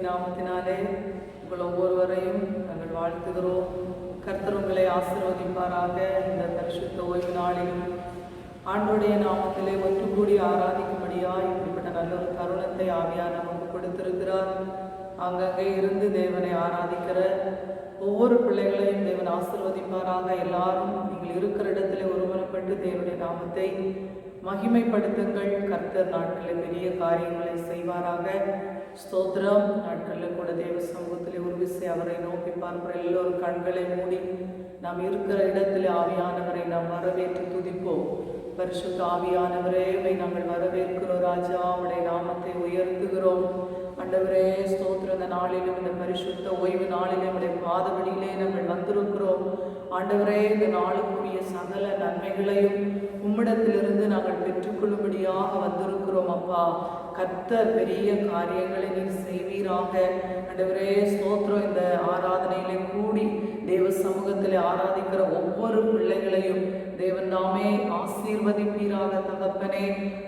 நாமத்தினாலே உங்கள் ஒவ்வொருவரையும் நாங்கள் வாழ்த்துகிறோம். கர்த்தர் உங்களை ஆசீர்வதிப்பாராக. இந்த பரிசுத்த ஓய்வு நாளிலும் ஆண்டவருடைய நாமத்திலே ஒன்று கூடி ஆராதிக்கும்படியாய் இப்படிப்பட்ட நல்ல ஒரு தருணத்தை ஆவியார் நமக்கு கொடுத்திருக்கிறார். அங்கங்கே இருந்து தேவனை ஆராதிக்கிற ஒவ்வொரு பிள்ளைகளையும் தேவன் ஆசீர்வதிப்பாராக. எல்லாரும் நீங்கள் இருக்கிற இடத்துல ஒருமனப்பட்டு தேவனுடைய நாமத்தை மகிமைப்படுத்துங்கள். கர்த்தர் நாட்களில் பெரிய காரியங்களை செய்வாராக. ஸ்தோத்திரம். நாட்களில் கூட தேவ சமூகத்தில் ஒரு விசை அவரை நோக்கி பார்க்கிற எல்லோரும் கண்களை மூடி நாம் இருக்கிற இடத்துல ஆவியானவரை நாம் வரவேற்று துதிப்போம். பரிசுத்த ஆவியானவரே, நாங்கள் வரவேற்கிறோம் ராஜா. அவருடைய நாமத்தை உயர்த்துகிறோம். ஆண்டவரே ஸ்தோத்திரம். இந்த நாளிலும் இந்த பரிசுத்த ஓய்வு நாளிலும் நம்முடைய பாதவடியிலே நாங்கள் வந்திருக்கிறோம். ஆண்டவரே, இந்த நாளுக்குரிய சகல நன்மைகளையும் உம்மிடத்திலிருந்து நாங்கள் பெற்றுக்கொள்ளும்படியாக வந்திருக்கிறோம். அப்பா, கர்த்தர் பெரிய காரியங்களை நீர் செய்வீராக. ஆண்டவரே ஸ்தோத்திரம். இந்த ஆராதனையிலே கூடி தேவ சமூகத்திலே ஆராதிக்கிற ஒவ்வொரு பிள்ளைகளையும் தேவன் நாமே ஆசீர்வதிப்பீராக. தகப்பனே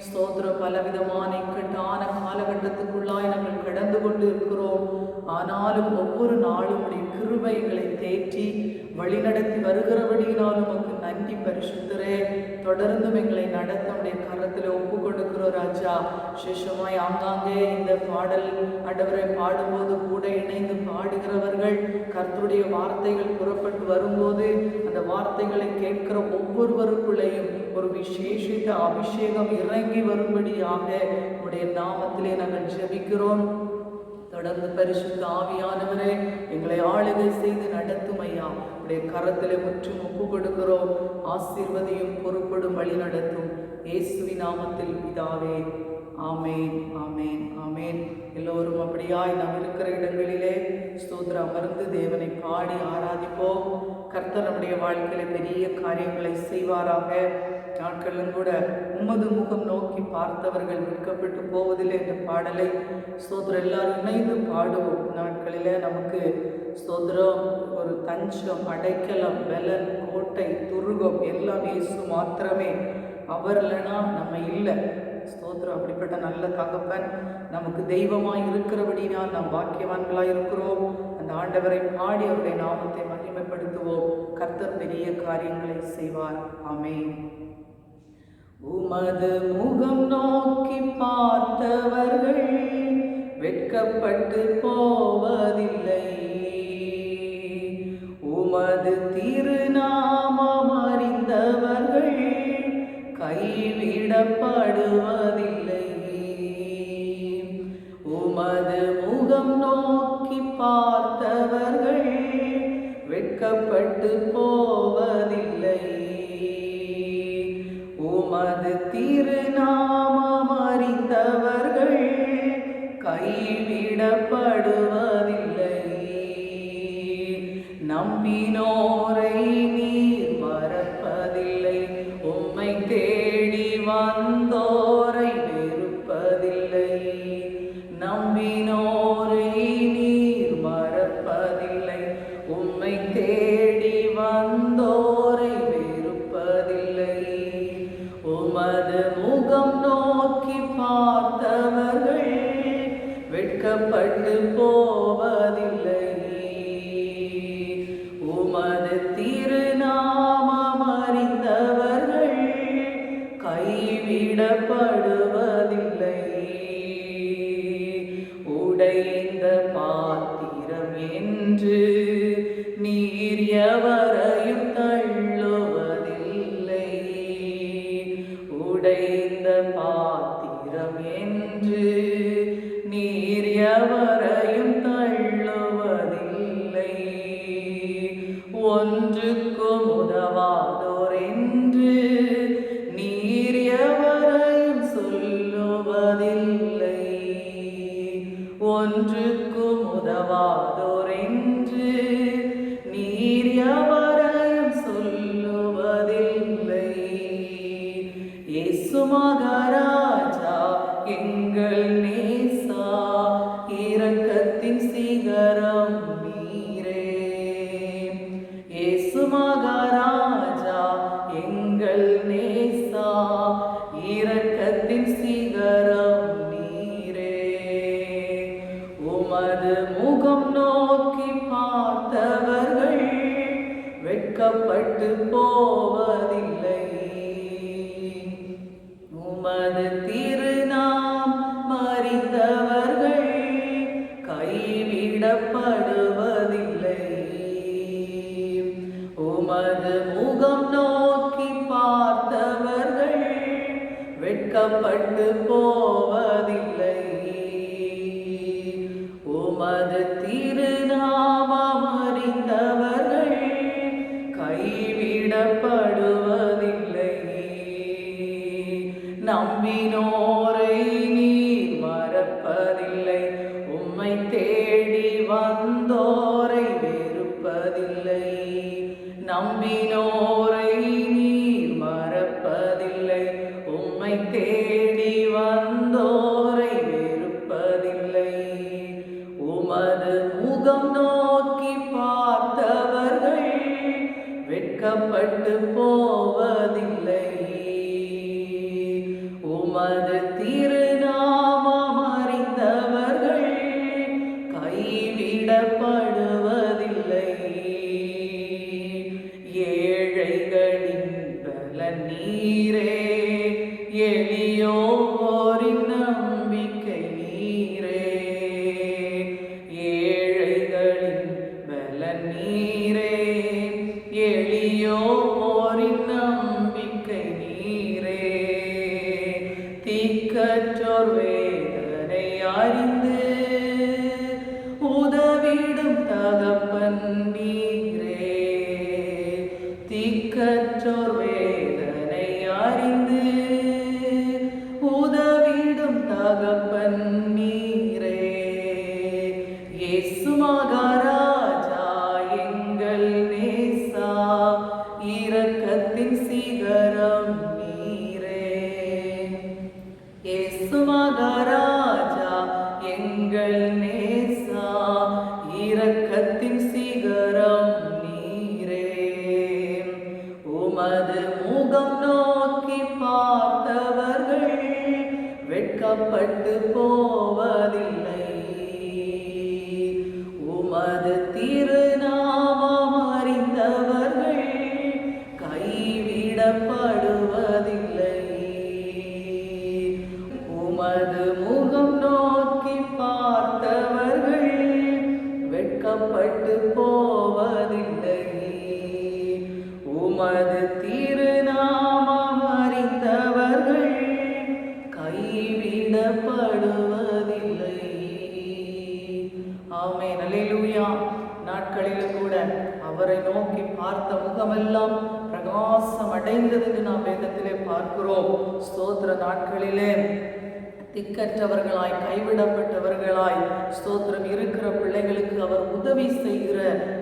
ஸ்தோத்திரம். பலவிதமான இக்கட்டான காலகட்டத்துக்குள்ளாய் நாங்கள் கடந்து கொண்டு இருக்கிறோம். ஆனாலும் ஒவ்வொரு நாளும் உடைய கிருபை எங்களை தேற்றி வழிநடத்தி வருகிறபடியினால் உமக்கு நன்றி பரிசுத்தரே. தொடர்ந்தும் எங்களை நடத்த உடைய கரத்தில் ஒப்பு கொடுக்கிறோம் ராஜா. விசேஷமாய் ஆங்காங்கே இந்த பாடல் ஆண்டவரை பாடும்போது கூட இணைந்து பாடுகிறவர்கள் கர்த்தருடைய வார்த்தைகள் புறப்பட்டு வரும்போது அந்த வார்த்தைகளை கேட்கிற ஒவ்வொருவருக்குள்ளேயும் ஒரு விசேஷித்த அபிஷேகம் இறங்கி வரும்படியாக உடைய நாமத்திலே நாங்கள் ஜெபிக்கிறோம். தொடர்ந்து பரிசுத்த ஆவியானவரே எங்களை ஆளுகை செய்து நடத்தும் ஐயா. உடைய கரத்திலே முற்றும் ஒப்பு கொடுக்கிறோம். ஆசீர்வதியும் பொறுப்படும் வழி நடத்தும் இயேசுவின் நாமத்தில் பிதாவே. ஆமேன், ஆமேன், ஆமேன். எல்லோரும் அப்படியாய் நாம் இருக்கிற இடங்களிலே ஸ்தோத்திரம் அமர்ந்து தேவனை பாடி ஆராதிப்போம். கர்த்தர் நம்முடைய வாழ்க்கையில பெரிய காரியங்களை செய்வாராக. நாட்களும் கூட உமது முகம் நோக்கி பார்த்தவர்கள் விற்கப்பட்டு போவதில்லை என்ற பாடலை ஸ்தோத்திரம் எல்லாரும் இணைந்து பாடுவோம். நாட்களில் நமக்கு ஸ்தோத்திரம் ஒரு தஞ்சம், அடைக்கலம், பலன், கோட்டை, துருகம் எல்லாம் இயேசு மாத்திரமே. அவர் இல்லைனா நம்ம இல்லை. ஸ்தோத்திரம். அப்படிப்பட்ட நல்ல தகப்பன் நமக்கு தெய்வமாய் இருக்கிறபடினால் நாம் பாக்கியவான்களாய் இருக்கிறோம். அந்த ஆண்டவரை பாடி அவருடைய நாமத்தை மகிமைப்படுத்துவோம். கர்த்தர் பெரிய காரியங்களை செய்வார். ஆமென். உமது முகம் நோக்கி பார்த்தவர்கள் வெட்கப்பட்டு போவதில்லை. உமது திருநாமம் அறிந்தவர்கள் கைவிடப்படுவதில்லை. உமது முகம் நோக்கி பார்த்தவர்கள் வெட்கப்பட்டு போவதில்லை. உமது திருநாமம் அறிந்தவர்கள் கைவிடப்படுவதில்லை. நம்பினோரை நீர் மறப்பதில்லை. உம்மை தேடி வந்தோரை வெறுப்பதில்லை. நம்பினோரை நீர் மறப்பதில்லை. உம்மை தேடி வந்தோரை வெறுப்பதில்லை. உமது முகம் நோக்கி பார்த்தவர்கள் வெட்கப்பட்டு போவதில்லை. உமது திருநாமம் அறிந்தவர்கள் கைவிடப்படுவதில்லை. உடைந்த பாத்திரம் என்று நீர் எவரையும் தள்ளுவதில்லை. உடைந்த பாத்திரம் என்று நீர் எவரையும் தள்ளுவதில்லை. ஒன்றுக்கும் உதவாதோர் என்று நீர் எவரையும் சொல்லுவதில்லை. ஒன்றுக்கும் உதவாதோர் என்று நீர் எவரையும் சொல்லுவதில்லை. இயேசு மகாராஜா எங்கள் நேசா, இரக்கத்தின் சிகரம் நீரே. இயேசு மகாராஜா எங்கள் நேசா, இரக்கத்தின் சிகரம் நீரே. உமது முகம் நோக்கி பார்த்தவர்கள் வெட்கப்பட்டு போவதில்லை. உமது திருநாம் அறிந்தவர்கள் கைவிடப்படுவதில்லை. உமது முகம் நோக்கி பார்த்தவர்கள் வெட்கப்பட்டு போவதில்லை. உமது திருநாமம் அறிந்தவர்கள் கைவிடப்படுவதில்லை. நம்பினோரை நீர் மறப்பதில்லை. உம்மை தேடி வந்தோரை வெறுப்பதில்லை. நம்பினோரை நீர் மறப்பதில்லை. உம்மை தேடி வந்தோரை வெறுப்பதில்லை. உமது முகம் நோக்கி பார்த்தவர்கள் வெட்கப்பட்டு போவதில்லை. உமது திருநாமம் அறிந்தவர்கள் கைவிடப்படுவதில்லை. ஏழைகளின் பலன் நீரே, எளியோரின் நம்பிக்கை நீரே. ஏழைகளின் பலன் நீரே, எளியோரின் நம்பிக்கை நீரே. திக்கற்றோர் வேதனை அறிந்து உதவிடும் தகப்பன் நீரே. திக்கற்றோர் வேதனை அறிந்து உதவிடும் தகப்பன் நீரே. இயேசு மகாராஜா எங்கள் நேசா, இரக்கத்தின் சிகரம் நீரே. இயேசு மகாராஜா எங்கள் நேசா, இரக்கத்தின் சிகரம் நீரே. உமது முகம் நோக்கி பார்த்தவர்கள் வெட்கப்பட்டு போவதில்லை. உமது திருநாமம் அறிந்தவர்கள் கைவிடப்படுவதில்லை. உமது முகம் நோக்கி பார்த்தவர்கள் வெட்கப்பட்டு போவதில்லை. உமது திருநாமம் அறிந்தவர்கள் கைவிடப்படுவதில்லை. ஆமென். அல்லேலூயா. நாட்களிலும் கூட அவரை நோக்கி பார்த்த முகமெல்லாம் பிரகாசம் அடைந்தது என்று நாம் வேதத்திலே பார்க்கிறோம். ஸ்தோத்திர. நாட்களிலே திக்கற்றவர்களாய் கைவிடப்பட்டவர்களாய் ஸ்தோத்திரம் இருக்கிற பிள்ளைகளுக்கு அவர் உதவி செய்கிற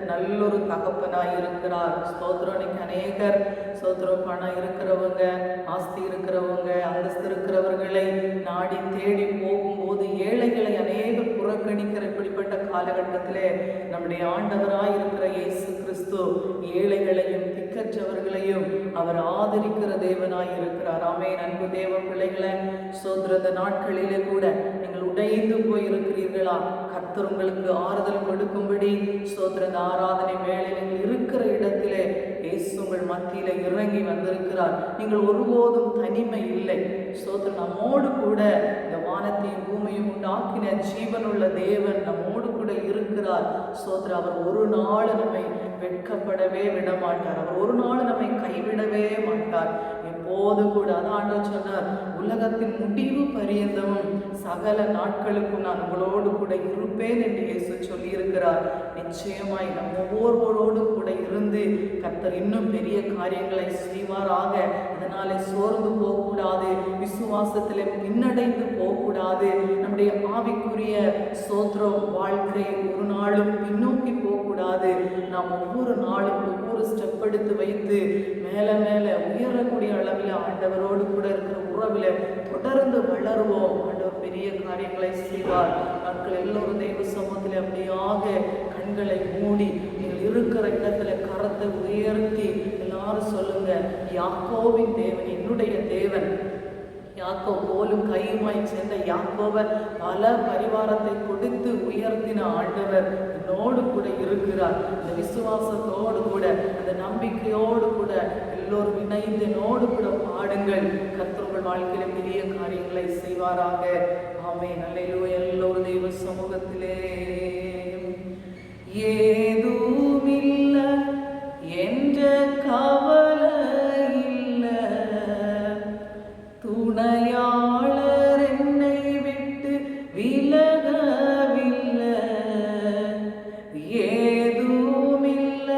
நல்லொரு தகப்பனாய் இருக்கிறார். ஸ்தோத்திரம். இன்னைக்கு அநேகர் ஸ்தோத்திரம் பணம் இருக்கிறவங்க, ஆஸ்தி இருக்கிறவங்க, அந்தஸ்து இருக்கிறவர்களை நாடி தேடி போகும்போது ஏழைகளை அநேகர் புறக்கணிக்கிற இப்படிப்பட்ட காலகட்டத்திலே நம்முடைய ஆண்டவராய் இருக்கிற இயேசு கிறிஸ்து ஏழைகளையும் திக்கற்றவர்களையும் அவர் ஆதரிக்கிற தேவனாய் இருக்கிறார். ஆமென். அன்பு தேவ பிள்ளைகளை, ஸ்தோத்திர. நாட்களிலே கூட நீங்கள் உடைந்து போயிருக்கிறீர்களா? கர்த்தர் உங்களுக்கு ஆறுதல் கொடுக்கும்படி ஸ்தோத்திர ஆராதனை வேளையில் இருக்கிற இடத்திலே இயேசு உங்கள் மத்தியில இறங்கி வந்திருக்கிறார். நீங்கள் ஒருபோதும் தனிமை இல்லை. ஸ்தோத்திரம். நம்மோடு கூட இந்த வானத்தையும் பூமியும் உண்டாக்கின ஜீவனுள்ள தேவன் நம்மோடு கூட இருக்கிறார். ஸ்தோத்திரம். அவர் ஒரு நாள் நம்மை வெட்கப்படவே விட மாட்டார். அவர் ஒரு நாள் நம்மை கைவிடவே மாட்டார். எப்போது கூட அதான் சொன்னார், உலகத்தின் முடிவு பரியந்தமும் சகல நாட்களுக்கும் நான் உங்களோடு கூட இருப்பேன் என்று இயேசு சொல்லி இருக்கிறார். நிச்சயமாய் நம் ஒவ்வொருவரோடு கூட இருந்து கர்த்தர் இன்னும் பெரிய காரியங்களை செய்வாராக. அதனாலே சோர்ந்து போகக்கூடாது, விசுவாசத்திலே பின்னடைந்து போகக்கூடாது. நம்முடைய ஆவிக்குரிய ஸ்தோத்திரம் வாழ்க்கை ஒரு நாளும் பின்னோக்கி போகக்கூடாது. நாம் ஒவ்வொரு நாளும் ஒவ்வொரு ஸ்டெப் எடுத்து வைத்து மேல மேல உயரக்கூடிய அளவில் ஆண்டவரோடு கூட இருக்கிற உறவில் தொடர்ந்து வளருவோம். ஆண்டவர் பெரிய காரியங்களை செய்வார். நாட்கள் எல்லோரும் தெய்வ சமூகத்தில் அப்படியாக கண்களை மூடி நீங்கள் இருக்கிற இடத்துல கரத்தை உயர்த்தி எல்லாரும் சொல்லுங்க, யாக்கோபின் தேவன் என்னுடைய தேவன். கோலும் கையுமாய் சென்ற யாக்கோபை பல பரிவாரத்தை கொடுத்து உயர்த்தின ஆண்டவர் என்னோடு கூட இருக்கிறார். இந்த விசுவாசத்தோடு கூட, அந்த நம்பிக்கையோடு கூட எல்லோரும் இணைந்து என்னோடு கூட பாடுங்கள். கர்த்தர் உங்கள் வாழ்க்கையில பெரிய காரியங்களை செய்வாராக. ஆமென். அல்லேலூயா. எல்லோரும் தெய்வ சமூகத்திலே ஏதுமில்ல என்ற கவலை இல்ல, துணையாளர் என்னை விட்டு விலகவில்லை. ஏதுமில்ல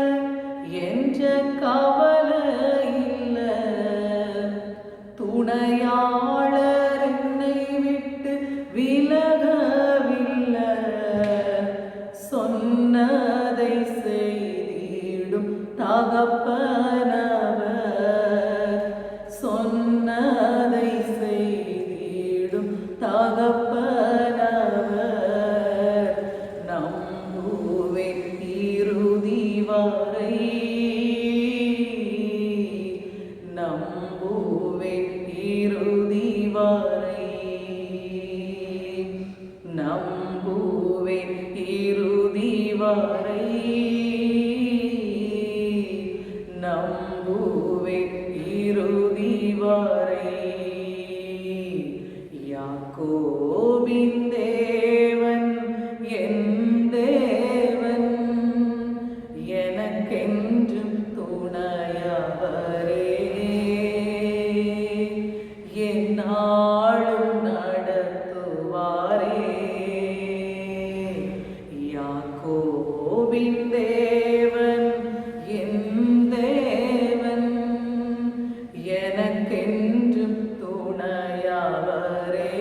என்ற கவலை இல்ல, துணையாளர் என்னை விட்டு விலகவில்லை. சொன்னதை செய்திடும் தகப்பனவர், சொன்னதை செய்திடும் தகப்பனவர். நம்புவேன் இறுதி வரை, நம்புவேன் இறுதி வரை, நம்புவேன் இறுதி வரை, நம்புவேன் இறுதி வரை. யாக்கோபின் தேவன் என் தேவன், எனக்கென்றும் துணையவரே. என்னாலும் நடத்துவாரே. யாக்கோபின் தேவன் என் தேவன், எனக்கென்றும் துணையவரே.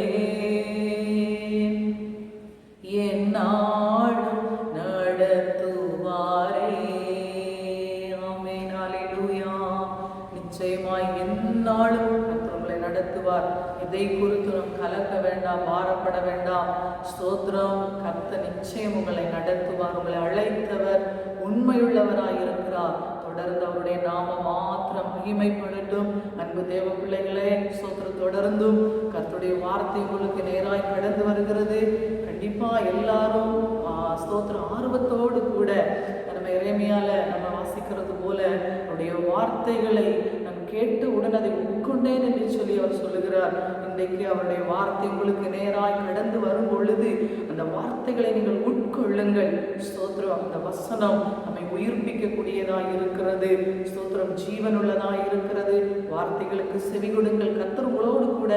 என்னாலும் நடத்துவாரே. ஆமென். அல்லேலூயா. நிச்சயமாய் எந்நாளும் கர்த்தர் நடத்துவார். இதை குறித்து நாம் கலக்க வேண்டாம், பாரப்பட வேண்டாம். ஸ்தோத்திரம். கர்த்தர் நிச்சயம் உங்களை நடத்துவார். உங்களை அழைத்தவர் உண்மையுள்ளவராய் இருக்கிறார். தொடர்ந்து அவருடைய நாம மாத்திரம் மகிமைப்படட்டும். அன்பு தேவ பிள்ளைகளே, ஸ்தோத்திரம். தொடர்ந்தும் கர்த்தருடைய வார்த்தை உங்களுக்கு நேராய் கடந்து வருகிறது. கண்டிப்பா எல்லாரும் ஸ்தோத்திரம் ஆர்வத்தோடு கூட நம்ம எரேமியால நம்ம வாசிக்கிறது போல அவருடைய வார்த்தைகளை நான் கேட்டு உடன் அதை உட்கொண்டேன் என்று சொல்லி அவர் சொல்லுகிறார். இன்றைக்கு அவருடைய வார்த்தை உங்களுக்கு நேராய் கடந்து வரும் பொழுது அந்த வார்த்தைகளை நீங்கள் உட்கொள்ளுங்கள். ஸ்தோத்திரம். அந்த வசனம் நம்மை உயிர்ப்பிக்கக்கூடியதாய் இருக்கிறது. ஸ்தோத்திரம். ஜீவனுள்ளதாய் இருக்கிறது. வார்த்தைகளுக்கு செவி கொடுங்கள். கர்த்தர் உங்களோடு கூட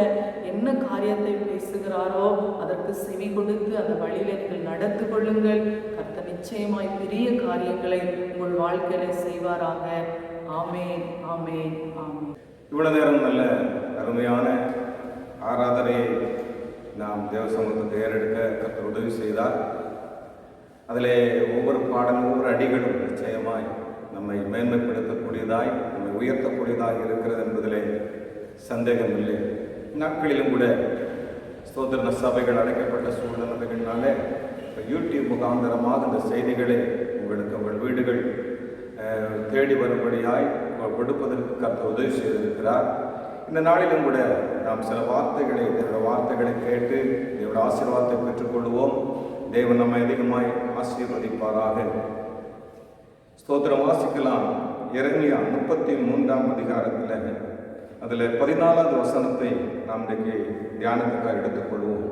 என்ன காரியத்தை பேசுகிறாரோ அதற்கு செவி கொடுத்து அந்த வழியில நீங்கள் நடந்து கொள்ளுங்கள். கர்த்தர் நிச்சயமாய் பெரிய காரியங்களை உங்கள் வாழ்க்கையில செய்வாராக. ஆமென். ஆமென். ஆமென். இவ்வளவு நேரம் நல்ல அருமையான ஆராதனையை நாம் தேவசமூகத்துக்கு ஏறெடுக்க கர்த்தர் உதவி செய்தார். அதிலே ஒவ்வொரு பாடலும் ஒவ்வொரு அடிகளும் நிச்சயமாய் நம்மை மேன்மைப்படுத்தக்கூடியதாய், நம்மை உயர்த்தக்கூடியதாய் இருக்கிறது என்பதிலே சந்தேகமில்லை. நாட்களிலும் கூட ஸ்தோத்திர சபைகள் அடைக்கப்பட்ட சூழ்நிலைகளினாலே யூடியூப் முகாந்தரமாக இந்த செய்திகளை உங்களுக்கு உங்கள் வீடுகள் தேடி வரும்படியாய் கொடுப்பதற்கு கர்த்தர் உதவி செய்திருக்கிறார். இந்த நாளிலும் கூட நாம் சில வார்த்தைகளை, தேவனுடைய வார்த்தைகளை கேட்டு தேவனுடைய ஆசீர்வாதத்தை பெற்றுக்கொள்வோம். தேவன் நம்மை அதிகமாய் ஆசீர்வதிப்பாராக. ஸ்தோத்திரம். வாசிக்கலாம். எரேமியா 33ஆம் அதிகாரத்தில் அதில் 14வது வசனத்தை நாம் இன்றைக்கு தியானத்துக்காக எடுத்துக்கொள்வோம்.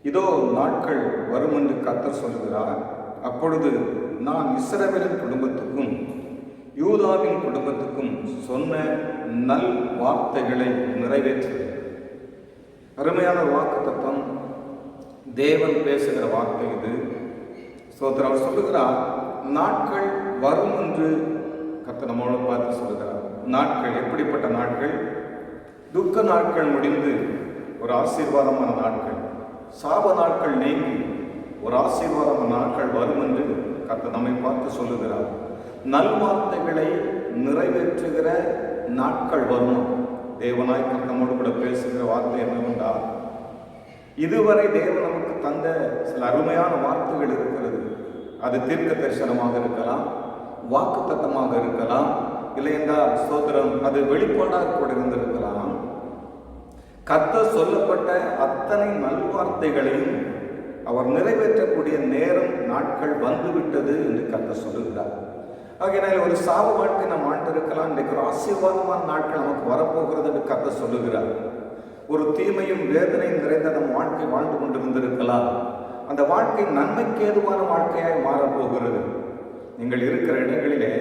இதோ நாட்கள் வரும் என்று கர்த்தர் சொல்லுகிறார். அப்பொழுது நான் இஸ்ரவேலின் குடும்பத்துக்கும் யூதாவின் குடும்பத்துக்கும் சொன்ன நல் வார்த்தைகளை நிறைவேற்றுவேன். அருமையான வாக்குத்தத்தம். தேவன் பேசுகிற வார்த்தை இது. ஸ்தோத்திரம். அவர் சொல்லுகிறார், நாட்கள் வரும் என்று கர்த்தர் நம்மளோட பார்த்து சொல்லுகிறார். நாட்கள் எப்படிப்பட்ட நாட்கள்? துக்க நாட்கள் முடிந்து ஒரு ஆசீர்வாதமான நாட்கள், சாப நாட்கள் நீங்கி ஒரு ஆசீர்வாதமான நாட்கள் வரும் என்று கர்த்தர் நம்மை பார்த்து சொல்லுகிறார். நல்வார்த்தைகளை நிறைவேற்றுகிற நாட்கள் வரும். தேவனாய் கர்த்தர் நம்மோடு கூட பேசுகிற வார்த்தை என்னவென்றால், இதுவரை தேவன் நமக்கு தந்த சில அருமையான வார்த்தைகள் இருக்கிறது. அது தீர்க்க தரிசனமாக இருக்கலாம், வாக்கு தத்தமாக இருக்கலாம், இல்லை என்றால் ஸ்தோத்திரம் அது வெளிப்பாடாக கூட இருந்திருக்கலாம். கர்த்தர் சொல்லப்பட்ட அத்தனை நல்வார்த்தைகளையும் அவர் நிறைவேற்றக்கூடிய நேரம் நாட்கள் வந்துவிட்டது என்று கர்த்தர் சொல்லுகிறார். ஆகையினால் ஒரு சாவு வாழ்க்கை நாம் வாழ்ந்திருக்கலாம், இன்றைக்கு ஒரு ஆசீர்வாதமான நாட்கள் நமக்கு வரப்போகிறது என்று கர்த்தர் சொல்லுகிறார். ஒரு தீமையும் வேதனையும் நிறைந்த நம் வாழ்க்கை வாழ்ந்து கொண்டிருந்திருக்கலாம். அந்த வாழ்க்கை நன்மைக்கு ஏதுவான வாழ்க்கையாய் மாறப்போகிறது. நீங்கள் இருக்கிற இடங்களிலே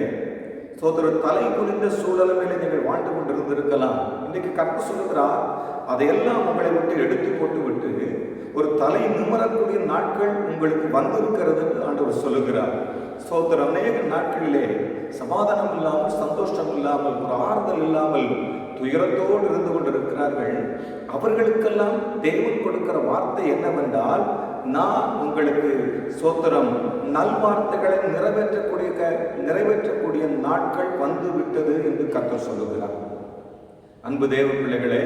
சோதர தலை குறிந்த சூழலிலே நீங்கள் வாழ்ந்து கொண்டிருந்திருக்கலாம். இன்றைக்கு கர்த்தர் சொல்லுகிறார், அதையெல்லாம் உங்களை விட்டு எடுத்து போட்டு விட்டு ஒரு தலை நிமிரக்கூடிய நாட்கள் உங்களுக்கு வந்திருக்கிறது என்று ஆண்டவர் சொல்லுகிறார். சோதர அநேக நாட்களிலே சமாதானம் இல்லாமல், சந்தோஷம் இல்லாமல், ஒரு ஆறுதல் இல்லாமல், துயரத்தோடு இருந்து கொண்டிருக்கிறார்கள். அவர்களுக்கெல்லாம் தேவன் கொடுக்கிற வார்த்தை என்னவென்றால், நான் உங்களுக்கு சோத்திரம் நல்வார்த்தைகளை நிறைவேற்றக்கூடிய நாட்கள் வந்து விட்டது என்று கர்த்தர் சொல்லுகிறார். அன்பு தேவ பிள்ளைகளே,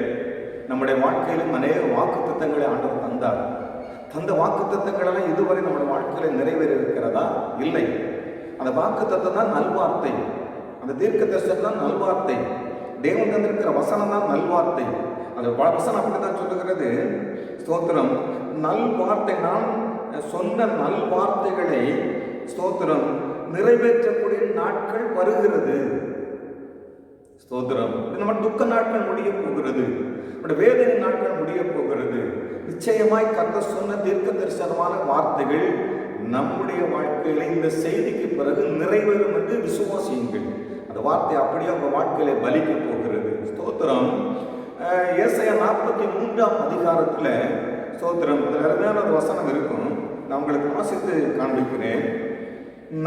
நம்முடைய வாழ்க்கையிலும் அநேக வாக்குத்தத்தங்களை ஆண்டவர் தந்தார். தந்த வாக்குத்தத்தங்களெல்லாம் இதுவரை நம்முடைய வாழ்க்கையில நிறைவேற இருக்கிறதா? இல்லை. அந்த வாக்குத்தத்தம் தான் நல்வார்த்தை, அந்த தீர்க்க தரிசனம் தான் நல்வார்த்தை, தேவன் தந்திருக்கிற வசனம் தான் நல்வார்த்தை. அந்த வசனம் அப்படித்தான் சொல்லுகிறது. ஸ்தோத்திரம், நல்வார்த்தை, நான் சொன்ன நல்வார்த்தைகளை ஸ்தோத்திரம் நிறைவேற்றக்கூடிய நாட்கள் வருகிறது. ஸ்தோத்திரம், நம்ம துக்க நாட்கள் முடிய போகிறது, வேதனை நாட்கள் முடிய போகிறது. நிச்சயமாய் கர்த்தர் சொன்ன தீர்க்க தரிசனமான வார்த்தைகள் நம்முடைய வாழ்க்கையில இந்த செய்திக்கு பிறகு நிறைவேறும் என்று விசுவாசியுங்கள். அந்த வார்த்தை அப்படியே உங்க வாழ்க்கையில பலிக்க போகிறது. ஸ்தோத்திரம், ஏசாயா 43ஆம் அதிகாரத்துல ஸ்தோத்திரம் அருமையான ஒரு வசனம் இருக்கும். நான் உங்களுக்கு வாசித்து காண்பிக்கிறேன்.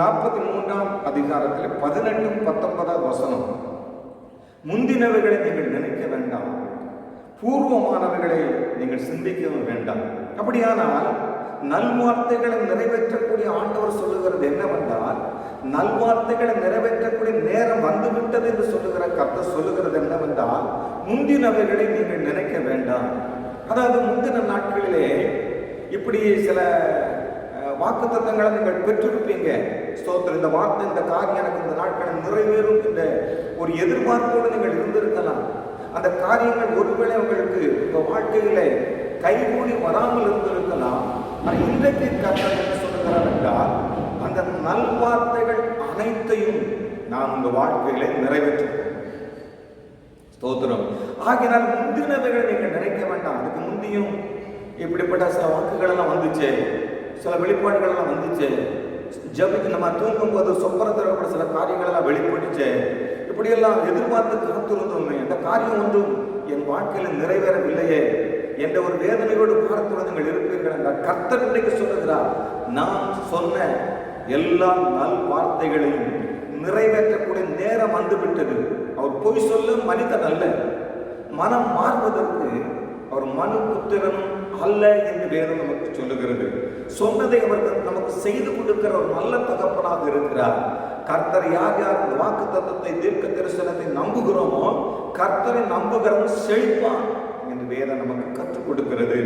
43ஆம் அதிகாரத்தில் 18-19 வசனம். முந்தினவைகளை நீங்கள் நினைக்க வேண்டாம், பூர்வமானவைகளை நீங்கள் சிந்திக்கவும் வேண்டாம். அப்படியானால் நல்வார்த்தைகளை நிறைவேற்றக்கூடிய ஆண்டவர் சொல்லுகிறது என்னவென்றால், நல்வார்த்தைகளை நிறைவேற்றக்கூடிய நேரம் வந்துவிட்டது என்று சொல்லுகிற கர்த்தர் சொல்லுகிறது என்னவென்றால், முந்தினவைகளை நீங்கள் நினைக்க வேண்டாம். அதாவது முந்தின நாட்களிலே இப்படி சில வாக்குத்தத்தங்களை நீங்கள் பெற்றிருப்பீங்க. ஸ்தோத்திரம், இந்த வார்த்தை, இந்த காரியம் எனக்கு இந்த நாட்களில் நிறைவேறும் என்ற ஒரு எதிர்பார்ப்போடு நீங்கள் இருந்திருக்கலாம். அந்த காரியங்கள் ஒருவேளை உங்களுக்கு உங்கள் வாழ்க்கையில கைகூடி வராமல் இருந்திருக்கலாம். ஆனால் இன்றைக்கு கர்த்தர் என்ன சொல்லுகிறார் என்றால், அந்த நல்வார்த்தைகள் அனைத்தையும் நான் உங்கள் வாழ்க்கையில நிறைவேற்றுவேன். ஸ்தோத்திரம். ஆகினால் முந்தினவைகளை நீங்கள் நினைக்க வேண்டாம். அதுக்கு முந்தியும் இப்படிப்பட்ட சில வாக்குகள் எல்லாம் வந்துச்சு, சில வெளிப்பாடுகள் எல்லாம் வந்துச்சு. ஜபிக்கு நம்ம தூங்கும் போது சொப்பரத்தில் சில காரியங்கள் எல்லாம் வெளிப்பட்டுச்சு. இப்படியெல்லாம் எதிர்பார்த்து காத்திருந்தோமே, அந்த காரியம் ஒன்றும் என் வாழ்க்கையில் நிறைவேறவில்லையே என்ற ஒரு வேதனையோடு பாரத்தோடு நீங்கள் இருப்பீர்கள் என்றால் கர்த்தர் இன்றைக்கு சொல்லுகிறார், நான் சொன்ன எல்லா நல் வார்த்தைகளையும் நிறைவேற்றக்கூடிய நேரம் வந்துவிட்டது. அவர் பொய் சொல்ல மனிதன் அல்ல, மனம் மாறுவதற்கு அவர் மனு புத்திரனும் அல்ல என்று வேதம் நமக்கு சொல்லுகிறது. சொன்னதை அவர்கள் நமக்கு செய்து கொடுக்கிற ஒரு நல்ல தகப்பனாக இருக்கிறார். கர்த்தர் யார் யார் இந்த வாக்கு தத்தத்தை தீர்க்க தரிசனத்தை நம்புகிறோமோ, கர்த்தரை நம்புகிறவன் செழிப்பான் என்று வேதம் நமக்கு கற்றுக் கொடுக்கிறது.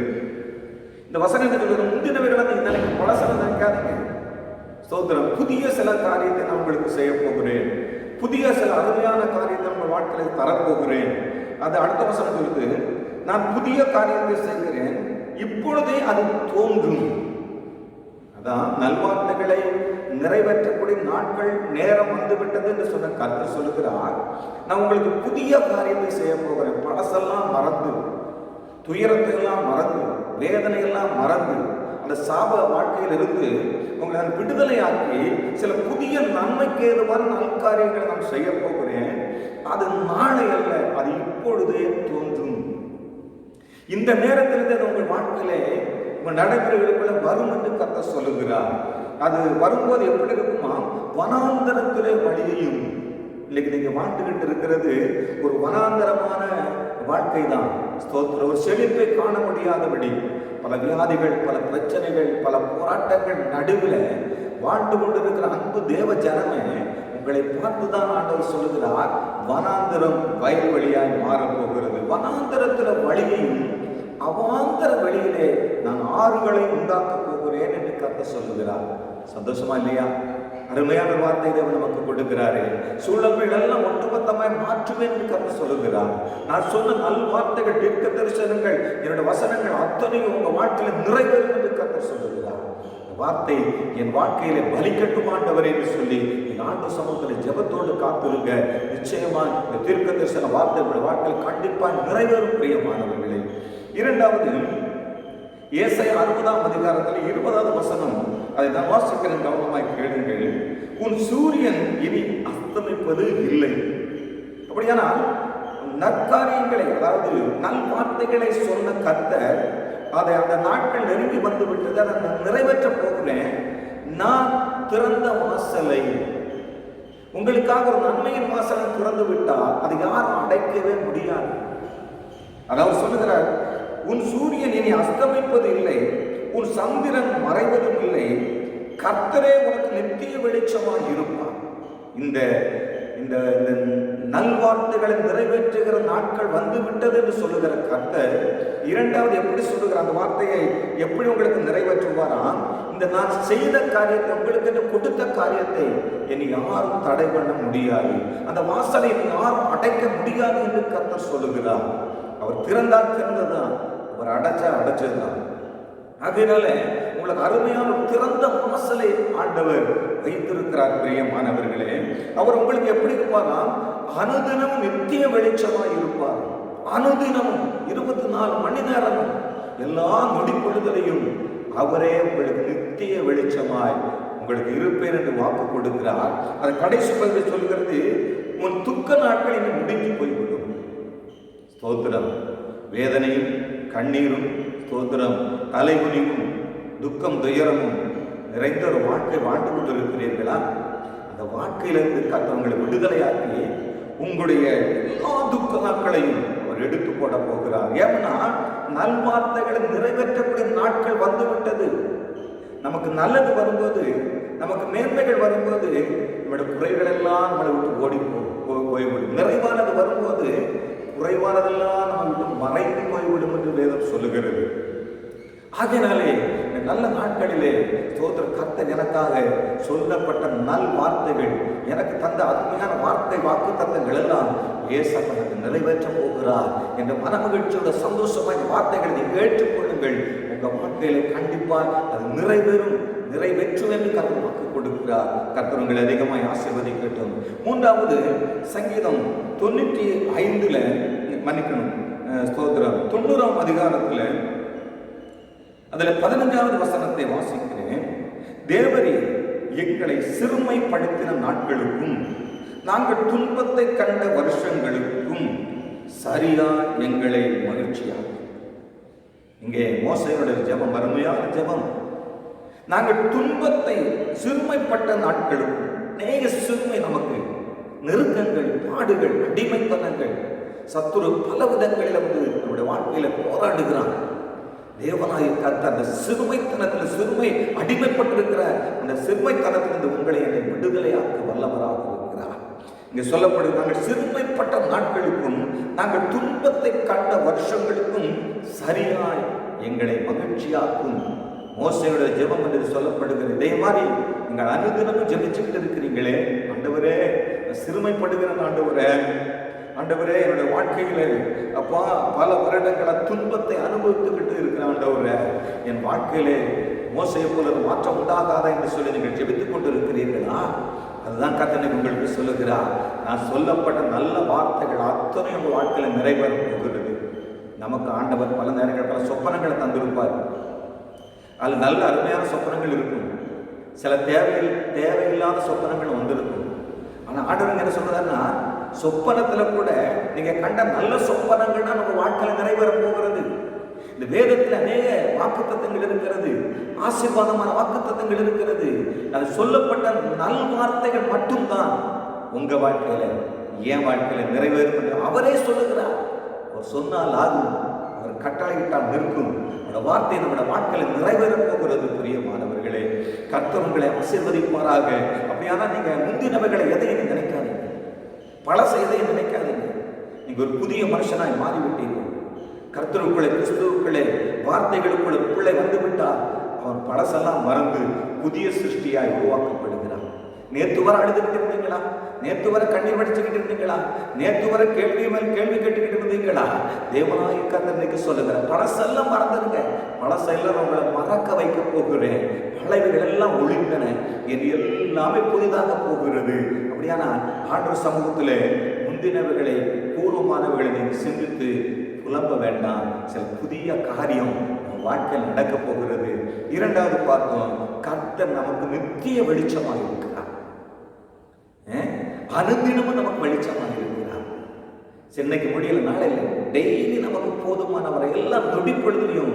இந்த வசனத்தில் முந்தினவர்களை நினைக்க பழசன நினைக்காதீங்க. ஸ்தோத்திரம், புதிய சில காரியத்தை நான் உங்களுக்கு செய்ய போகிறேன், புதிய சில அருமையான காரியத்தை உங்கள் வாழ்க்கையில் தரப்போகிறேன். அது அடுத்த வசனம் சொல்லுது, நான் புதிய காரியத்தை செய்கிறேன், இப்பொழுதே அது தோன்றும். அதான் நல்வார்த்தைகளை நிறைவேற்றக்கூடிய நாட்கள் நேரம் வந்துவிட்டது என்று சொன்ன கர்த்தர் சொல்லுகிறார், நான் உங்களுக்கு புதிய காரியத்தை செய்ய போகிறேன். பழசெல்லாம் மறந்து, துயரத்தை எல்லாம் மறந்து, வேதனையெல்லாம் மறந்து, அந்த சாப வாழ்க்கையிலிருந்து உங்களை நான் விடுதலையாக்கி சில புதிய நன்மைக்கு ஏதுவான நல்காரியங்களை நான் செய்ய போகிறேன். அது நாளை அல்ல, அது இப்பொழுதே தோன்றும். இந்த நேரத்திலிருந்து உங்கள் வாழ்க்கையிலே உங்கள் நடைமுறைகளுக்குள்ள வரும் என்று கர்த்தர் சொல்லுகிறார். அது வரும்போது எப்படி இருக்குமா, வனாந்தரத்திலே வழியையும். இன்னைக்கு நீங்க வாழ்ந்துகிட்டு இருக்கிறது ஒரு வனாந்தரமான வாழ்க்கை தான். ஸ்தோத்திரம், ஒரு செழிப்பை காண முடியாதபடி பல வியாதிகள், பல பிரச்சனைகள், பல போராட்டங்கள் நடுவில் வாழ்ந்து கொண்டிருக்கிற அன்பு தேவ ஜனமே, உங்களை பார்த்துதான் ஆண்டவர் சொல்லுகிறார், வனாந்தரம் வயல்வெளியாய் மாறப்போகிறது. வனாந்தரத்தில் வழியையும் அவாந்தர வெளியிலே நான் ஆறுகளை உண்டாக்க போகிறேன் என்று கர்த்தர் சொல்லுகிறார். சந்தோஷமா இல்லையா? அருமையான வார்த்தை தேவன் நமக்கு கொடுக்கிறாரு. சூழல்கள் எல்லாம் ஒட்டுமொத்தமாய் மாற்றுவேன் என்று கர்த்தர் சொல்லுகிறார். நான் சொன்ன நல் வார்த்தைகள், தீர்க்க தரிசனங்கள், என்னுடைய வசனங்கள் அத்தனையும் உங்க வாழ்க்கையில நிறைவேறும் என்று கர்த்தர் சொல்லுகிறார். வார்த்தை என் வாழ்க்கையில பலிக்கட்டும் ஆண்டவரே என்று சொல்லி என் ஆண்டு சமூகத்தில் ஜெபத்தோடு காத்திருங்க. நிச்சயமா இந்த தீர்க்க தரிசன வார்த்தை வாழ்க்கையில் கண்டிப்பாக நிறைவேறும் பிரியமானவர்களே. இரண்டாவது, ஏசாயா 60ஆம் அதிகாரத்தில் 20வது வசனம், அதை நான் வாசிக்கிறேன், கவனமாய் கேளுங்கள். உன் சூரியன் இனி அஸ்தமிப்பது இல்லை. அப்படியானால் நற்காரியங்களை, அதாவது நல் வார்த்தைகளை சொன்ன கர்த்தர் அதை அந்த நாட்கள் நெருங்கி வந்து விட்டது, அதை நான் நிறைவேற்ற போகிறேன். நான் திறந்த வாசலை, உங்களுக்காக ஒரு நன்மையின் வாசலை திறந்து விட்டால் அது யாரும் அடைக்கவே முடியாது. அதாவது சொல்லுகிறார், உன் சூரியன் இனி அஸ்தமிப்பது இல்லை, உன் சந்திரன் மறைவதும் இல்லை, கர்த்தரே உனக்கு நித்திய வெளிச்சமாய் இருப்பார். இந்த இந்த நல்வார்த்தைகளை நிறைவேற்றுகிற நாட்கள் வந்து விட்டது என்று சொல்லுகிற கர்த்தர் இரண்டாவது எப்படி சொல்லுகிற அந்த வார்த்தையை எப்படி உங்களுக்கு நிறைவேற்றுவாராம்? இந்த நான் செய்த காரியத்தை, உங்களுக்கு கொடுத்த காரியத்தை இனி யாரும் தடை பண்ண முடியாது, அந்த வாசலை யாரும் அடைக்க முடியாது என்று கர்த்தர் சொல்லுகிறார். அவர் திறந்தால் திறந்ததுதான், அவர் அடைச்சா அடைச்சதுதான். அதனால உங்களுக்கு அருமையான திறந்த வாசலை ஆண்டவர் வைத்திருக்கிறார். பிரியமானவர்களே, அவர் உங்களுக்கு எப்படி இருப்பாராம்? அனுதினமும் நித்திய வெளிச்சமாய் இருப்பார். அனுதினமும் 24 மணி நேரமும் எல்லா நொடிப்பொழுதலையும் அவரே உங்களுக்கு நித்திய வெளிச்சமாய் உங்களுக்கு இருப்பேன் என்று வாக்கு கொடுக்கிறார். அது கடைசி பகுதியில் சொல்கிறது, உன் துக்க நாட்கள் இனி முடிஞ்சு போய்விடும். ஸ்தோத்திரம். வேதனையும் கண்ணீரும், ஸ்தோத்திரம், தலைகுனிவும் துக்கம் துயரமும் நிறைந்த ஒரு வாழ்க்கை வாழ்ந்து கொண்டு இருக்கிறீர்களா? அந்த வாழ்க்கையிலிருந்து கர்த்தர் உங்களை விடுதலையாக்கி உங்களுடைய எல்லா துக்க நாட்களையும் அவர் எடுத்து போட போகிறார். ஏன்னா நல்வார்த்தைகளை நிறைவேற்றக்கூடிய நாட்கள் வந்துவிட்டது. நமக்கு நல்லது வரும்போது, நமக்கு மேன்மைகள் வரும்போது நம்முடைய குறைகள் எல்லாம் நம்மளை விட்டு ஓடி போய்விடும். நிறைவானது வரும்போது குறைவானதெல்லாம் நம்ம விட்டு மறைந்து போய்விடும் என்று வேதம் சொல்லுகிறது. ஆகையினாலே இந்த நல்ல நாட்களிலே ஸ்தோத்திர கர்த்தர் எனக்காக சொல்லப்பட்ட நல் வார்த்தைகள், எனக்கு தந்த அருமையான வார்த்தை வாக்கு தத்தங்கள் எல்லாம் ஏசப்பனுக்கு நிறைவேற்ற போகிறார் என்ற மனமகிழ்ச்சியோட சந்தோஷமாக இந்த வார்த்தைகளை நீங்கள் ஏற்றுக்கொள்ளுங்கள். உங்கள் வாழ்க்கையிலே கண்டிப்பாக அது நிறைவேற்றும் என்று கர்த்தர் வாக்கு கொடுக்கிறார். கர்த்தர் உங்களை அதிகமாக ஆசீர்வதிக்கட்டும். மூன்றாவது, சங்கீதம் 95 மன்னிக்கணும், ஸ்தோத்திரம் 90ஆம் அதிகாரத்தில் அதில் 15வது வசனத்தை வாசிக்கிறேன். தேவரே, எங்களை சிறுமைப்படுத்தின நாட்களுக்கும் நாங்கள் துன்பத்தை கண்ட வருஷங்களுக்கும் சரியா எங்களை மகிழ்ச்சியாகும். இங்கே மோசேயோட ஜெபம் அருமையான ஜெபம். நாங்கள் துன்பத்தை சிறுமைப்பட்ட நாட்களுக்கும், அநேக சிறுமை நமக்கு, நெருக்கங்கள், பாடுகள், அடிமைத்தனங்கள், சத்துரு பல விதங்களில் நம்முடைய வாழ்க்கையில போராடுகிறான். தேவனாய் கர்த்தர் அந்த சிறுமை அடிமைப்பட்டிருக்கிற அந்த சிறுமைத்தனத்திலிருந்து உங்களை என்னை விடுதலையாக்க வல்லவராக இருக்கிறார். இங்கே சொல்லப்படுது, நாங்கள் சிறுமைப்பட்ட நாட்களுக்கும் நாங்கள் துன்பத்தை கண்ட வருஷங்களுக்கும் சரியாய் எங்களை மகிழ்ச்சியாக்கும். மோசேயோட ஜெபம் என்று சொல்லப்படுகிறது. இதே மாதிரி நீங்கள் அனுதினமும் ஜெபிச்சுக்கிட்டு இருக்கிறீங்களே, ஆண்டவரே சிறுமைப்படுகிற ஆண்டவரே என்னுடைய வாழ்க்கையில அப்பா பல வருடங்கள துன்பத்தை அனுபவித்துக்கிட்டு இருக்கிற ஆண்டவரே, என் வாழ்க்கையிலே மோசையை போல மாற்றம் உண்டாகாதா என்று சொல்லி நீங்கள் ஜெபித்துக் கொண்டு இருக்கிறீர்களா? அதுதான் கர்த்தர் உங்களுக்கு சொல்லுகிறார். நான் சொல்லப்பட்ட நல்ல வார்த்தைகள் அத்தனை உங்கள் வாழ்க்கையில நிறைவேற போகிறது. நமக்கு ஆண்டவர் பல நேரங்கள் பல சொப்பனங்களை தந்திருப்பார். அதில் நல்ல அருமையான சொப்பனங்கள் இருக்கும், சில தேவையில்லாத சொப்பனங்கள் வந்திருக்கும். ஆனால் ஆண்டவர் என்ன சொல்றாருன்னா, சொப்பனத்துல கூட நீங்க கண்ட நல்ல சொப்பனங்கள் தான் நம்ம வாழ்க்கையில நிறைவேற போகிறது. இந்த வேதத்தில் அநேக வாக்குத்தத்தங்கள் இருக்கிறது, ஆசீர்வாதமான வாக்குத்தத்தங்கள் இருக்கிறது. அது சொல்லப்பட்ட நல் வார்த்தைகள் மட்டும்தான் உங்க வாழ்க்கையில, என் வாழ்க்கையில நிறைவேறும் என்று அவரே சொல்லுகிறார். அவர் சொன்னால் ஆகும், அவர் கட்டளையிட்டால் நிற்கும். அந்த வார்த்தை நம்முடைய வாழ்க்கையில நிறைவேற போகிறது. பிரியமானவர்களே, கர்த்தர் உங்களை ஆசீர்வதிப்பாராக. அப்படியானா நீங்க முந்தினவர்களை எதையும் நினைக்காதீங்க, பழச எதையும் நினைக்காதீங்க. நீங்க ஒரு புதிய மனுஷனாய் மாறிவிட்டீர்கள். கர்த்தருக்குள்ளே, கிறிஸ்துவுக்குள்ளே, வார்த்தைகளுக்குள்ளே வந்து விட்டால் அவன் பழசெல்லாம் மறந்து புதிய சிருஷ்டியாய் உருவாக்கப்படுகிறான். நேத்து வர அழுதுகிட்டு இருந்தீங்களா? நேத்து வர கண்ணீர் வடிச்சுக்கிட்டு இருந்தீங்களா? நேத்து வர கேள்வி மேல் கேள்வி கேட்டுக்கிட்டு இருந்தீங்களா? தேவனாய் கர்த்தர் இன்னைக்கு சொல்லுகிற பழசெல்லாம் மறந்துருங்க. பழசெல்லாம் உங்களை மறக்க வைக்க போகிறேன். பழையவைகள் எல்லாம் ஒழிந்தன, இது எல்லாமே புதிதாக போகிறது. அப்படியானா ஆண்டவர் சமூகத்திலே முந்தினவைகளை பூர்வமானவைகளை நீங்கள் சிந்தித்து புலம்ப வேண்டாம். சில புதிய காரியம் வாழ்க்கையில் நடக்க போகிறது. இரண்டாவது பார்த்தோம், கர்த்தர் நமக்கு நித்திய வெளிச்சமாக இருக்கிறார். அனுதினமும் நமக்கு வெளிச்சமாக இருக்கிறார். சென்னைக்கு முடியல, நாளை இல்லை, டெய்லி நமக்கு போதுமானவரை எல்லாம் நொடிப்பொழுதுலையும்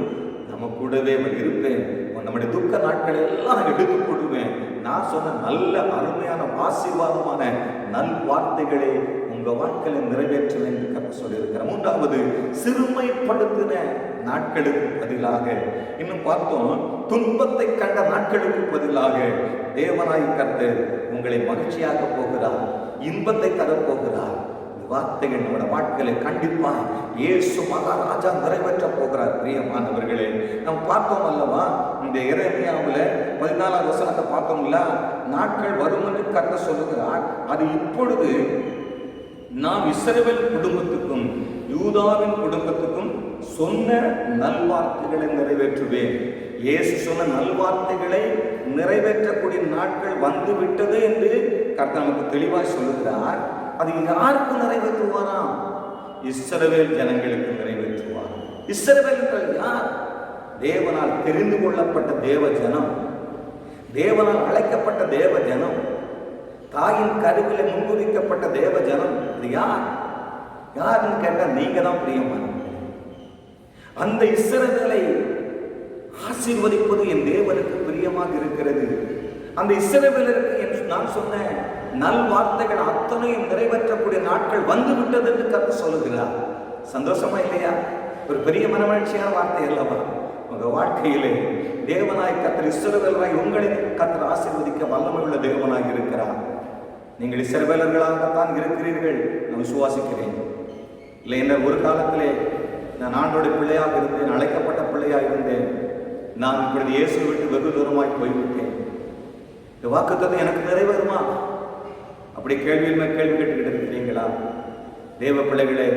நம்ம கூடவே இருப்பேன். நம்முடைய துக்க நாட்களை எல்லாம் எடுத்துக் கொள்வேன். நான் சொன்ன நல்ல அருமையான ஆசீர்வாதமான நல் வார்த்தைகளை உங்க வாழ்க்கையில நிறைவேற்றுவேன் என்று கர்த்தர் சொல்லியிருக்கிறார். மூன்றாவது, சிறுமைப்படுத்தின நாட்களுக்கு பதிலாக, இன்னும் பார்த்தோம், துன்பத்தை கண்ட நாட்களுக்கு பதிலாக தேவனாய் கர்த்தர் உங்களை மகிழ்ச்சியாக போகிறார், இன்பத்தை தரப்போகிறார். வார்த்தைகள் நம்முடைய வாழ்க்கையில கண்டிப்பா இயேசு மகாராஜா நிறைவேற்ற போகிறார். பிரியமானவர்களே, நாம் பார்த்தோம் அல்லவா, இந்த எரேமியாவுல 14வது வசனத்தை பார்த்தோம்ல, நாட்கள் வரும் என்று கர்த்தர் சொல்லுகிறார். அது இப்பொழுது நாம் இஸ்ரவேல் குடும்பத்துக்கும் யூதாவின் குடும்பத்துக்கும் சொன்ன நல்வார்த்தைகளை நிறைவேற்றுவேன். இயேசு சொன்ன நல்வார்த்தைகளை நிறைவேற்றக்கூடிய நாட்கள் வந்து விட்டது என்று கர்த்தர் நமக்கு தெளிவாக சொல்லுகிறார். அது யாருக்கு நிறைவேற்றுவாராம்? இஸ்ரவேல் ஜனங்களுக்கு நிறைவேற்றுவார். இஸ்ரவேல் யார்? தேவனால் தெரிந்து கொள்ளப்பட்ட தேவ ஜனம், தேவனால் அழைக்கப்பட்ட தேவ ஜனம், தாயின் கருவிலே முன்குறிக்கப்பட்ட தேவ ஜனம். அது யார்? யாருன்னு கேட்டா நீங்க தான் பிரியமான. அந்த இஸ்ரவேலை ஆசீர்வதிப்பது என் தேவனுக்கு பிரியமாக இருக்கிறது. அந்த இஸ்ரவேலருக்கு நான் சொன்ன நல் வார்த்தைகள் அத்தனையும் நிறைவேற்றக்கூடிய நாட்கள் வந்து விட்டது என்று கர்த்தர் சொல்லுகிறார். சந்தோஷமா இல்லையா? ஒரு பெரிய மனமகிழ்ச்சியான வார்த்தை அல்லவா? உங்க வாழ்க்கையிலே தேவனாய் கர்த்தர் இஸ்ரவேலராய் உங்களை கர்த்தர் ஆசீர்வதிக்க வல்லமை உள்ள தேவனாய் இருக்கிறார். நீங்கள் இஸ்ரவேலர்களாகத்தான் இருக்கிறீர்கள், நான் விசுவாசிக்கிறேன். இல்லை என்ன, ஒரு காலத்திலே நான் ஆண்டோடைய பிள்ளையாக இருந்தேன், அழைக்கப்பட்ட பிள்ளையாக இருந்தேன். நான் இப்பொழுது இயேசுவை விட்டு வெகு தூரமாய் போய்விட்டேன். இந்த வாக்குத்தத்தம் எனக்கு நிறைவேறுமா? அப்படி கேள்வியில் மேல் கேள்வி கேட்டுக்கிட்டு இருக்கிறீங்களா? தேவ பிள்ளைகளே,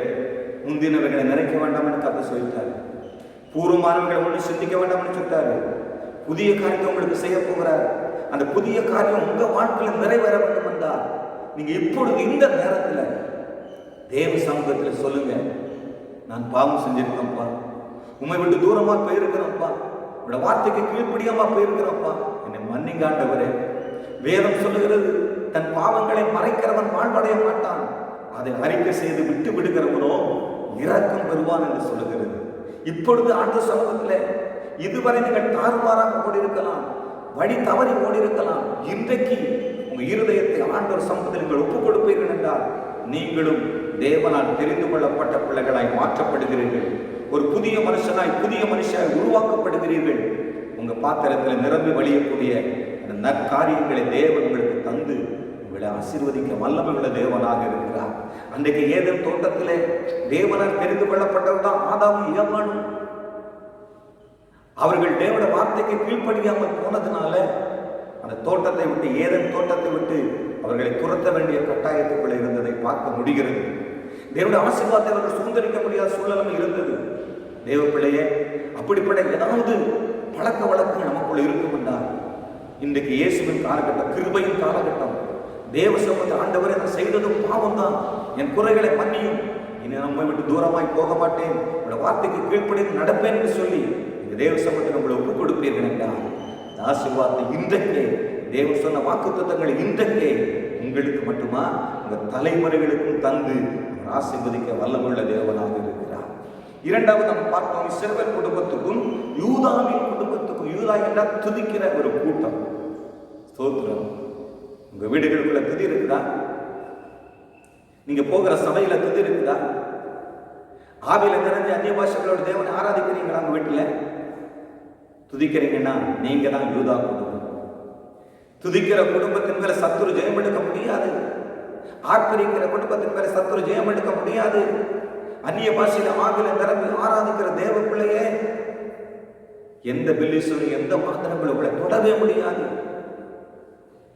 முந்தினவர்களை நினைக்க வேண்டாம் என்று கர்த்தர் சொல்லிட்டார். பூர்வமானவர்களை ஒன்று சிந்திக்க வேண்டாம் என்று சொல்லிட்டாரு. புதிய காரியத்தை உங்களுக்கு செய்ய போகிறார். அந்த புதிய காரியம் உங்க வாழ்க்கையில் நிறைவேற வேண்டும் என்றால் நீங்க இப்பொழுது இந்த நேரத்தில் தேவ சமூகத்தில் சொல்லுங்க, நான் பாவம் செஞ்சிருக்கேன்ப்பா, உண்மை விட்டு தூரமா போயிருக்கிறேன்ப்பா, உங்களோட வார்த்தைக்கு கீழ்ப்படியாம போயிருக்கிறேன்ப்பா, என்னை மன்னிங்க ஆண்டவரே. வேதம் சொல்லுகிறது, தன் பாவங்களை மறைக்கிறவன் வாழ்வடைய மாட்டான், அதை அறிக்கை செய்து விட்டு விடுகிறவனோ இரக்கம் பெறுவான் என்று சொல்லுகிறது. இப்பொழுது ஆண்டவர் சமூகத்தில் இதுவரை நீங்கள் தாறுமாறாக ஓடியிருக்கலாம், வழி தவறி ஓடியிருக்கலாம். இன்றைக்கு உங்க இருதயத்தை ஆண்டவர் சமூகத்தில் நீங்கள் ஒப்புக் கொடுப்பீர்கள் என்றால் நீங்களும் தேவனால் தெரிந்து கொள்ளப்பட்ட பிள்ளைகளாய் மாற்றப்படுகிறீர்கள். ஒரு புதிய மனுஷனாய், புதிய மனுஷனாய் உருவாக்கப்படுகிறீர்கள். உங்க பாத்திரத்தில் நிரம்பி வழியக்கூடிய அந்த நற்காரியங்களை தேவன் உங்களுக்கு தந்து உங்களை ஆசீர்வதிக்க வல்லமை உள்ள தேவனாக இருக்கிறார். அன்றைக்கு ஏதேன் தோட்டத்திலே தேவனால் தெரிந்து கொள்ளப்பட்டவர் தான் ஆதாமும் ஏவாளும். அவர்கள் தேவனுடைய வார்த்தைக்கு கீழ்ப்படியாமல் போனதுனால அந்த தோட்டத்தை விட்டு, ஏதேன் தோட்டத்தை விட்டு அவர்களை துரத்த வேண்டிய கட்டாயத்துக்குள்ள இருந்ததை பார்க்க முடிகிறது. தேவனுடைய ஆசீர்வாதத்தை அவர்கள் சுதந்திரிக்க முடியாத சூழலும் இருந்தது. தேவ பிள்ளையே, அப்படிப்பட்ட ஏதாவது பழக்க வழக்கம் நமக்குள்ள இருக்கும் என்றால் இன்றைக்கு இயேசுவின் காலகட்டம், கிருபையின் காலகட்டம். தேவ சமூகத்தை ஆண்டவரை நான் செய்ததும் பாவம் தான், என் குறைகளை மன்னியும், இனி நம்மை விட்டு தூரமாய் போக மாட்டேன், உங்களோட வார்த்தைக்கு கீழ்ப்படிந்து நடப்பேன் என்று சொல்லி இந்த தேவ சமூகத்தை உங்களை ஒப்புக் கொடுப்பீர்கள் என்றால் ஆசீர்வாதத்தை இன்றைக்கே, தேவன் சொன்ன வாக்குத்தத்தங்களை இன்றைக்கே உங்களுக்கு மட்டுமா உங்கள் தலைமுறைகளுக்கும் தந்து ஆசீர்வதிக்க வல்லமுள்ள தேவனாக இருக்கிறார். இரண்டாவது நம்ம பார்த்தோம், இஸ்ரவேல் குடும்பத்துக்கும் யூதாவின் குடும்பத்துக்கும். யூதா என்றால் துதிக்கிற ஒரு கூட்டம். ஸ்தோத்திரம். உங்க வீடுகளுக்குள்ள துதி இருக்குதா? நீங்க போகிற சபையில துதி இருக்குதா? ஆவியில நிறைஞ்ச அந்நிய பாஷைகளோட தேவனை ஆராதிக்கிறீங்களா? உங்க வீட்டுல துதிக்கிறீங்கன்னா நீங்க தான் யூதா குடும்பம். துதிக்கிற குடும்பத்தின் மேல சத்துரு ஜெயம் எடுக்க முடியாது. ஆர்ப்பரிக்கிற குடும்பத்தின் மேல சத்துரு ஜெயம் எடுக்க முடியாது. அந்நிய பாஷையில ஆவில நிரம்பி ஆராதிக்கிற தேவ பிள்ளையே, எந்த பில்லிசோடு எந்த மாத்திரங்களும் உங்களை தொடவே முடியாது.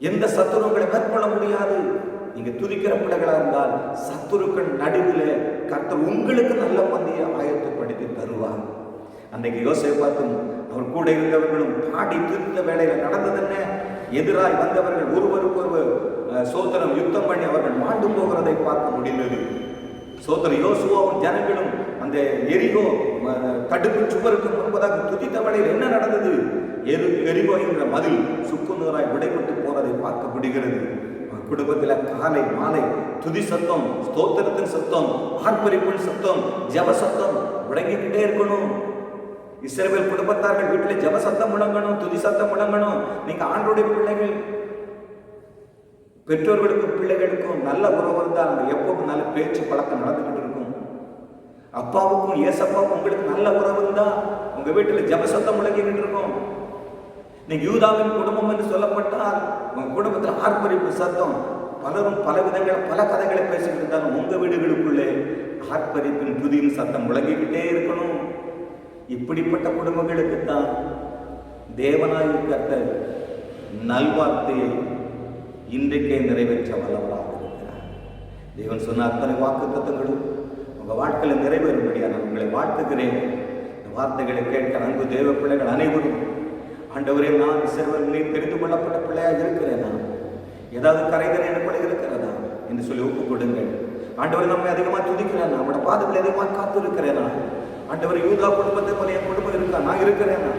எந்த சத்துருக்களை மேற்கொள்ள முடியாது. நீங்க துதிக்கிற பிள்ளைகளா இருந்தால் சத்துருக்கள் நடுவில் கர்த்தர் உங்களுக்கு நல்ல பந்தியை ஆயத்தப்படுத்தி தருவார். அன்றைக்கு யோசேப்பாத்தும் அவர் கூட இருந்தவர்களும் பாடி துதித்த வேளையில நடந்தது என்ன? எதிராய் வந்தவர்கள் ஒருவருக்கொருவர் சோதனம் யுத்தம் பண்ணி அவர்கள் மாண்டு போகிறதை பார்க்க முடிந்தது. சோதரன் யோசுவாவும் ஜனங்களும் அந்த எரிகோ தடுப்பு சுவருக்கு முன்பதாக துதித்த வேளையில் என்ன நடந்தது? எரிகோ என்ற மதில் சுக்குநூறாய் விடைபட்டு போறதை பார்க்க முடிகிறது. குடும்பத்தில் காலை மாலை துதி சத்தம், ஸ்தோத்திரத்தின் சத்தம், ஆர்ப்பரிப்பின் சத்தம், ஜப சத்தம் முழங்கிக்கிட்டே இருக்கணும். இஸ்ரவேல் குடும்பத்தார்கள் வீட்டில் ஜப சத்தம் முழங்கணும், துதி சத்தம் முழங்கணும். நீங்க ஆண்டோடைய பிள்ளைகள், பெற்றோர்களுக்கும் பிள்ளைகளுக்கும் நல்ல உறவு இருந்தால் அந்த எப்பவும் நல்ல பேச்சு பழக்கம் நடந்துகிட்டு இருக்கும். அப்பாவுக்கும் ஏசப்பாவுக்கும் உங்களுக்கு நல்ல உறவு இருந்தா உங்க வீட்டில் ஜப சத்தம் முழங்கிக்கிட்டு இருக்கும். நீங்க யூதாவின் குடும்பம் என்று சொல்லப்பட்டால் உங்க குடும்பத்தில் ஆர்ப்பரிப்பு சத்தம், பலரும் பல விதங்கள் பல கதைகளை பேசிக்கிட்டு இருந்தாலும் உங்க வீடுகளுக்குள்ளே ஆர்ப்பரிப்பின் துதியின் சத்தம் முழங்கிக்கிட்டே இருக்கணும். இப்படிப்பட்ட குடும்பங்களுக்கு தான் தேவனாய் கர்த்தர் நல்வார்த்தையை இன்றைக்கே நிறைவேற்ற வல்லவராக இருக்கிறார். தேவன் சொன்ன அத்தனை வாக்குத்தத்தங்களும் உங்க வாழ்க்கையில் நிறைவேறும்படியா நான் உங்களை வாழ்த்துகிறேன். இந்த வார்த்தைகளை கேட்க அன்பு தேவ பிள்ளைகள் அனைவரும், ஆண்டவரே நான் சிறுவர்களே தெரிந்து கொள்ளப்பட்ட பிள்ளையாக இருக்கிறேனா, ஏதாவது கரைதனை எனக்குள்ள இருக்கிறதா என்று சொல்லி ஒப்புக் கொடுங்கள். ஆண்டவர் நம்மை அதிகமாக துதிக்கிறேன், நம்மளோட பாதத்தில் அதிகமாக காத்து இருக்கிறேனா, ஆண்டவர் யூதா குடும்பத்தை போல என் குடும்பம் இருக்கா, நான் இருக்கிறேனா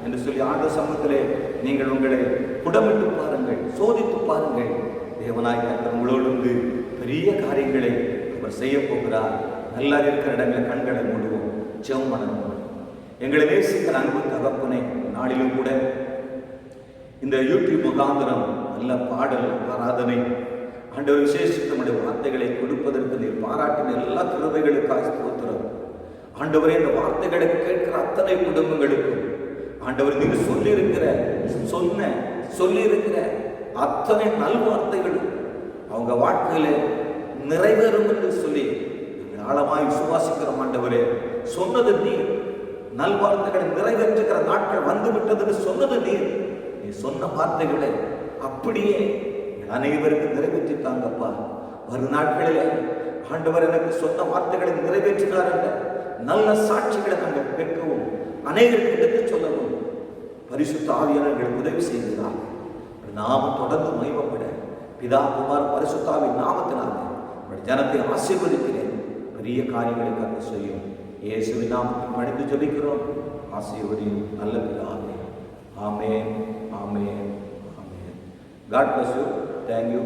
என்று சொல்லி ஆண்டவர் சமூகத்திலே நீங்கள் உங்களை புடமிட்டு பாருங்கள், சோதித்து பாருங்கள். தேவனாய் கர்த்தர் உங்களோடு பெரிய காரியங்களை அவர் செய்ய போகிறார். நல்லா இருக்கிற இடங்களை கண்களை மூடுவோம், ஜெபம் பண்ணணும். எங்களை நேசிக்கிற அன்பு தகப்பனே, நாளிலும் கூட இந்த யூடியூப் முகாந்திரம் நல்ல பாடல் ஆராதனை ஆண்டவர் விசேஷித்த நம்முடைய வார்த்தைகளை கொடுப்பதற்கு நீர் பாராட்டின எல்லா கிருபைகளுக்காக ஸ்தோத்திரம். ஆண்டவரே, இந்த வார்த்தைகளை கேட்கிற அத்தனை குடும்பங்களுக்கும் ஆண்டவர் நீர் சொல்லியிருக்கிற அத்தனை நல்வார்த்தைகள் அவங்க வாழ்க்கையில நிறைவேறும் என்று சொல்லி ஆழமாய் விசுவாசிக்கிறோம். ஆண்டவரே, சொன்னது நீர், நல்வார்த்தைகளை நிறைவேற்றுகிற நாட்கள் வந்துவிட்டது சொன்னது நீர். நீ சொன்ன வார்த்தைகளை அப்படியே அனைவருக்கு நிறைவேற்றித்தாங்கப்பா. வரும் நாட்களிலே ஆண்டவர் எனக்கு சொன்ன வார்த்தைகளை நிறைவேற்றினார் என்ற நல்ல சாட்சிகளை நாங்கள் கேட்கவும் அனைவருக்கு எடுத்து சொல்லவும் பரிசுத்த ஆவியானவர்கள் உதவி செய்கிறார். நாம தொடர்ந்து மகிமைப்பட பிதா குமார் பரிசுத்தாவின் நாமத்தினாலே ஜனத்தை ஆசீர்வதிக்கிறேன். பெரிய காரியங்களை கற்று செய்யும் இயேசுவின் நாமத்தில் மனித ஜெபிக்கிறோம். ஆசீர்வதியும் நல்ல பிதாவே. ஆமென், ஆமென், ஆமென். God bless you. Thank you.